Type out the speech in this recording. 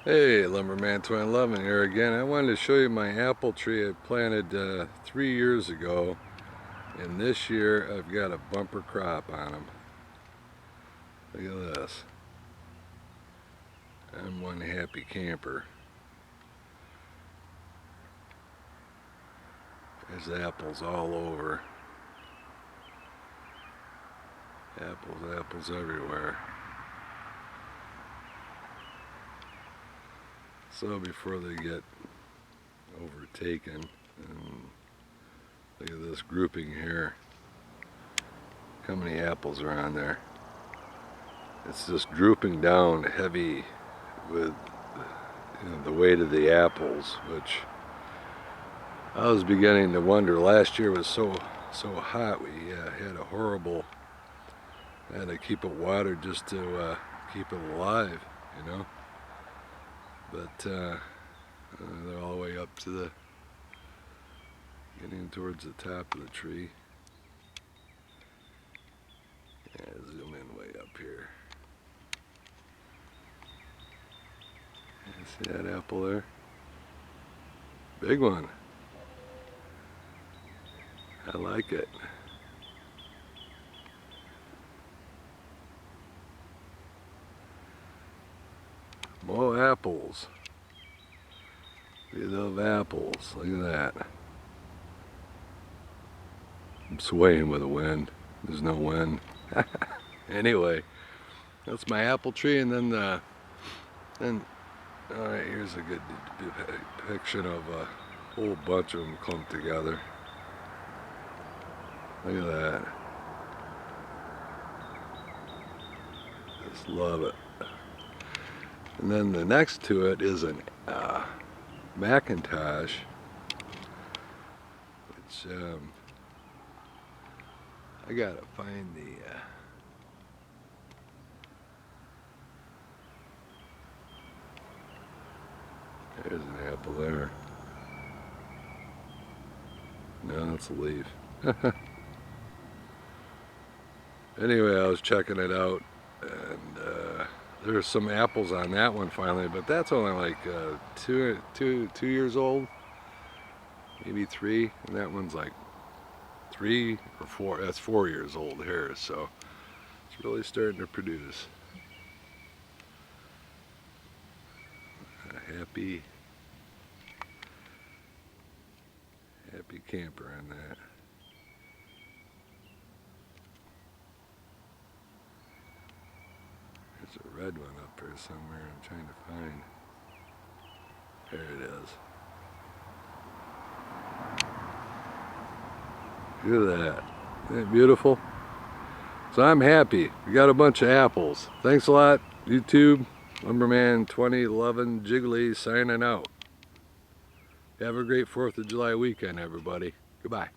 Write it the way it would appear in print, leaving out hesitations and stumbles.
Hey, Lumberman 2011 here again. I wanted to show you my apple tree I planted 3 years ago, and this year I've got a bumper crop on them. Look at this. I'm one happy camper. There's apples all over. Apples everywhere. So before they get overtaken, and look at this grouping here. How many apples are on there? It's just drooping down heavy with the weight of the apples, which I was beginning to wonder. Last year was so hot. We had a horrible, had to keep it watered just to keep it alive, you know. But they're all the way up to the, getting towards the top of the tree. Yeah, zoom in way up here. You see that apple there? Big one. I like it. More apples. We love apples. Look at that. I'm swaying with the wind. There's no wind. Anyway, that's my apple tree, and then all right, here's a good depiction of a whole bunch of them clumped together. Look at that. Just love it. And then the next to it is an Macintosh, which I gotta find the there's an apple there. No, it's a leaf. Anyway, I was checking it out, and there's some apples on that one finally, but that's only like two years old, maybe 3, and that one's like 3 or 4. That's 4 years old here, so it's really starting to produce. A happy camper in that. There's a red one up there somewhere I'm trying to find. There it is. Look at that. Isn't that beautiful? So I'm happy. We got a bunch of apples. Thanks a lot, YouTube. Lumberman 2011 Jiggly signing out. Have a great 4th of July weekend, everybody. Goodbye.